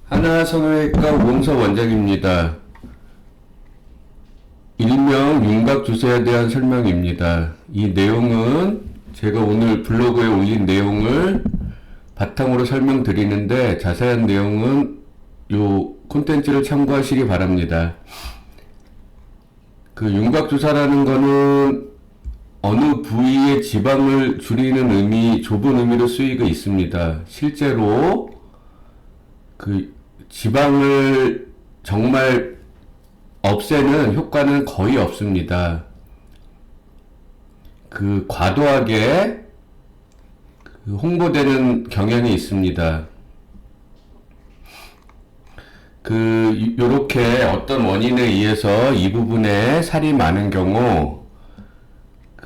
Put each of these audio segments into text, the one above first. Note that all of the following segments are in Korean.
하나성형외과 우홍석 원장입니다. 일명 윤곽주사에 대한 설명입니다. 이 내용은 제가 오늘 블로그에 올린 내용을 바탕으로 설명드리는데 자세한 내용은 요 콘텐츠를 참고하시기 바랍니다. 그 윤곽주사라는 거는 어느 부위의 지방을 줄이는 의미, 좁은 의미로 쓰이고 있습니다. 실제로 그 지방을 정말 없애는 효과는 거의 없습니다. 그 과도하게 홍보되는 경향이 있습니다. 요렇게 어떤 원인에 의해서 이 부분에 살이 많은 경우,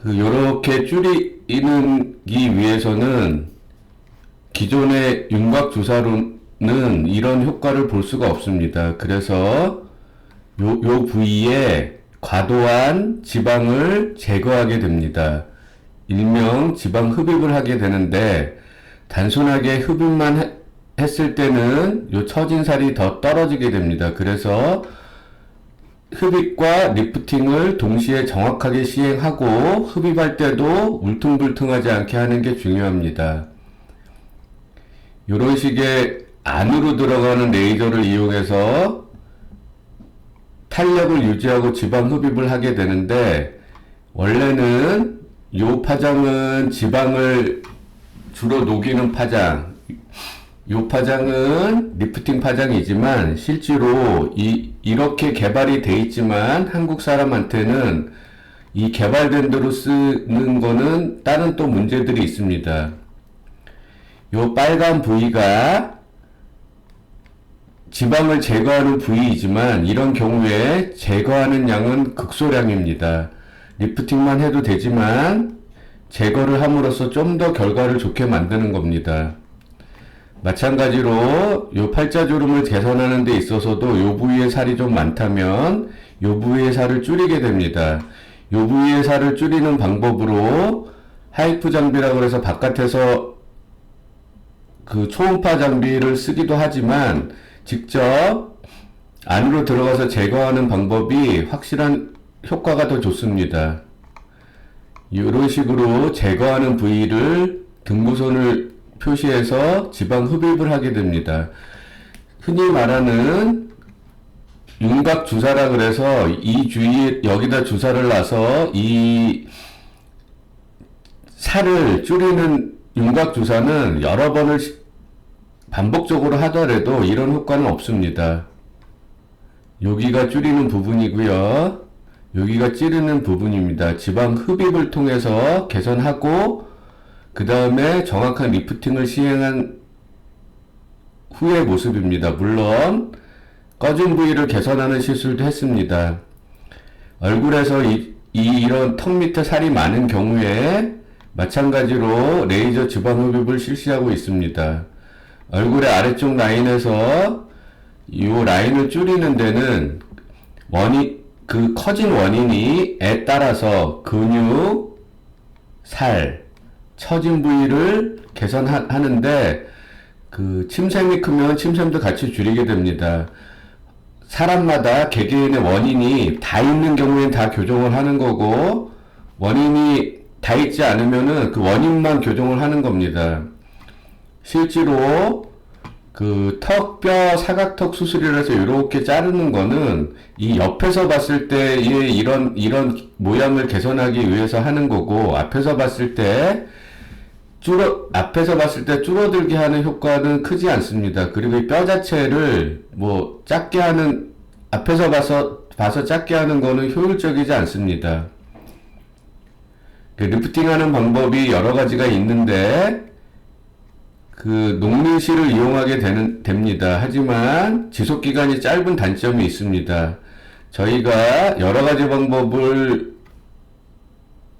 요렇게 줄이기 위해서는 기존의 윤곽주사로는 이런 효과를 볼 수가 없습니다. 그래서 요 부위에 과도한 지방을 제거하게 됩니다. 일명 지방 흡입을 하게 되는데, 단순하게 흡입만 했을 때는 요 처진 살이 더 떨어지게 됩니다. 그래서 흡입과 리프팅을 동시에 정확하게 시행하고 흡입할 때도 울퉁불퉁하지 않게 하는 게 중요합니다. 이런 식의 안으로 들어가는 레이저를 이용해서 탄력을 유지하고 지방 흡입을 하게 되는데, 원래는 요 파장은 지방을 주로 녹이는 파장, 요 파장은 리프팅 파장이지만 실제로 이렇게 개발이 돼 있지만 한국 사람한테는 이 개발된 대로 쓰는 거는 다른 또 문제들이 있습니다. 요 빨간 부위가 지방을 제거하는 부위이지만 이런 경우에 제거하는 양은 극소량입니다. 리프팅만 해도 되지만 제거를 함으로써 좀 더 결과를 좋게 만드는 겁니다. 마찬가지로 요 팔자주름을 개선하는 데 있어서도 요 부위에 살이 좀 많다면 요 부위의 살을 줄이게 됩니다. 요 부위의 살을 줄이는 방법으로 하이프 장비라고 해서 바깥에서 그 초음파 장비를 쓰기도 하지만 직접 안으로 들어가서 제거하는 방법이 확실한 효과가 더 좋습니다. 이런 식으로 제거하는 부위를 등부선을 표시해서 지방 흡입을 하게 됩니다. 흔히 말하는 윤곽 주사라 그래서 이 주위에 여기다 주사를 놔서 이 살을 줄이는 윤곽 주사는 여러 번을 반복적으로 하더라도 이런 효과는 없습니다. 여기가 줄이는 부분이고요. 여기가 찌르는 부분입니다. 지방 흡입을 통해서 개선하고 그 다음에 정확한 리프팅을 시행한 후의 모습입니다. 물론 꺼진 부위를 개선하는 시술도 했습니다. 얼굴에서 이런 턱 밑에 살이 많은 경우에 마찬가지로 레이저 지방 흡입을 실시하고 있습니다. 얼굴의 아래쪽 라인에서 이 라인을 줄이는 데는 그 커진 원인에 따라서 근육, 살, 처진 부위를 개선하는데 그 침샘이 크면 침샘도 같이 줄이게 됩니다. 사람마다 개개인의 원인이 다 있는 경우엔 다 교정을 하는 거고, 원인이 다 있지 않으면은 그 원인만 교정을 하는 겁니다. 실제로 그 턱뼈 사각턱 수술이라서 이렇게 자르는 거는 이 옆에서 봤을 때의 이런 모양을 개선하기 위해서 하는 거고, 앞에서 봤을 때 줄어들게 하는 효과는 크지 않습니다. 그리고 이 뼈 자체를 작게 하는, 앞에서 봐서 작게 하는 거는 효율적이지 않습니다. 리프팅 하는 방법이 여러 가지가 있는데, 그 녹민실을 이용하게 됩니다. 하지만 지속기간이 짧은 단점이 있습니다. 저희가 여러 가지 방법을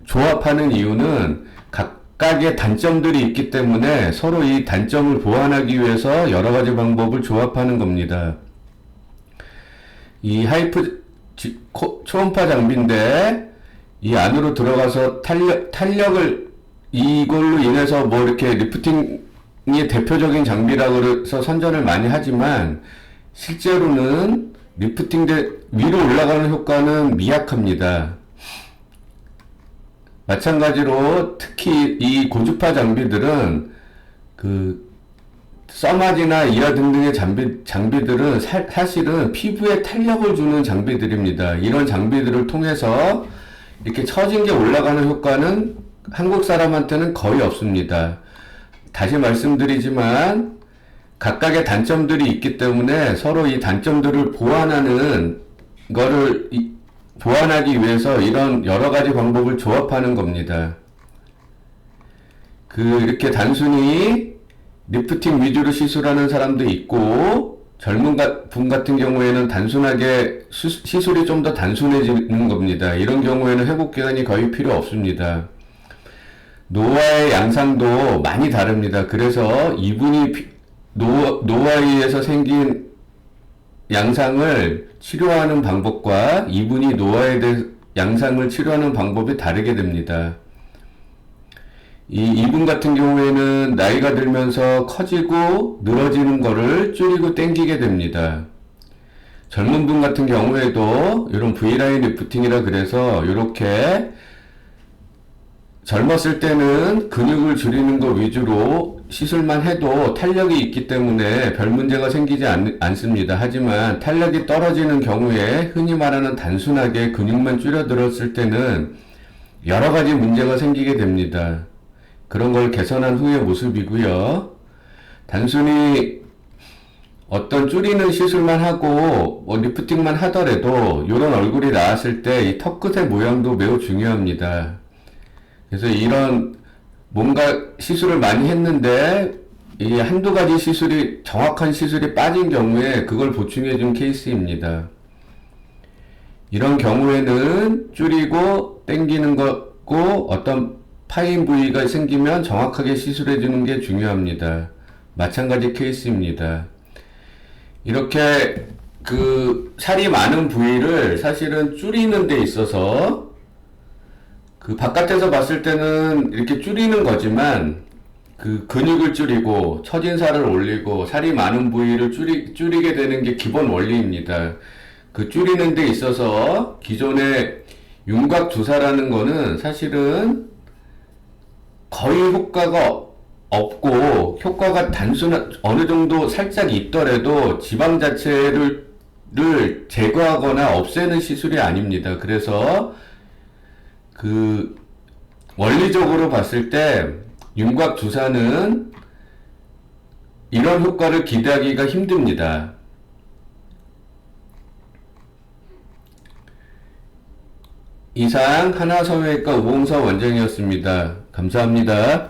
조합하는 이유는 각각의 단점들이 있기 때문에 서로 이 단점을 보완하기 위해서 여러 가지 방법을 조합하는 겁니다. 이 하이프 초음파 장비인데 이 안으로 들어가서 탄력을 이걸로 인해서 이렇게 리프팅 대표적인 장비라고 해서 선전을 많이 하지만 실제로는 리프팅 위로 올라가는 효과는 미약합니다. 마찬가지로 특히 이 고주파 장비들은 써마지나 이하 등등의 장비들은 사실은 피부에 탄력을 주는 장비들입니다. 이런 장비들을 통해서 이렇게 처진 게 올라가는 효과는 한국 사람한테는 거의 없습니다. 다시 말씀드리지만 각각의 단점들이 있기 때문에 서로 이 단점들을 보완하기 위해서 이런 여러 가지 방법을 조합하는 겁니다. 이렇게 단순히 리프팅 위주로 시술하는 사람도 있고, 젊은 분 같은 경우에는 단순하게 시술이 좀 더 단순해지는 겁니다. 이런 경우에는 회복 기간이 거의 필요 없습니다. 노화의 양상도 많이 다릅니다. 그래서 이분이 노화에 의해서 생긴 양상을 치료하는 방법과 이분이 노화에 대한 양상을 치료하는 방법이 다르게 됩니다. 이분 같은 경우에는 나이가 들면서 커지고 늘어지는 거를 줄이고 당기게 됩니다. 젊은 분 같은 경우에도 이런 V라인 리프팅이라 그래서 이렇게 젊었을 때는 근육을 줄이는 것 위주로 시술만 해도 탄력이 있기 때문에 별 문제가 생기지 않습니다. 하지만 탄력이 떨어지는 경우에 흔히 말하는 단순하게 근육만 줄여들었을 때는 여러 가지 문제가 생기게 됩니다. 그런 걸 개선한 후의 모습이고요. 단순히 어떤 줄이는 시술만 하고 리프팅만 하더라도 이런 얼굴이 나왔을 때 이 턱 끝의 모양도 매우 중요합니다. 그래서 이런 뭔가 시술을 많이 했는데 이 한두 가지 정확한 시술이 빠진 경우에 그걸 보충해 준 케이스입니다. 이런 경우에는 줄이고 당기는 거고 어떤 파인 부위가 생기면 정확하게 시술해 주는 게 중요합니다. 마찬가지 케이스입니다. 이렇게 살이 많은 부위를 사실은 줄이는 데 있어서 바깥에서 봤을 때는 이렇게 줄이는 거지만 근육을 줄이고 처진 살을 올리고 살이 많은 부위를 줄이게 되는 게 기본 원리입니다. 줄이는 데 있어서 기존의 윤곽 주사라는 거는 사실은 거의 효과가 없고 효과가 어느 정도 살짝 있더라도 지방 자체를 제거하거나 없애는 시술이 아닙니다. 그래서 원리적으로 봤을 때 윤곽 주사는 이런 효과를 기대하기가 힘듭니다. 이상 하나성형외과 우홍서 원장이었습니다. 감사합니다.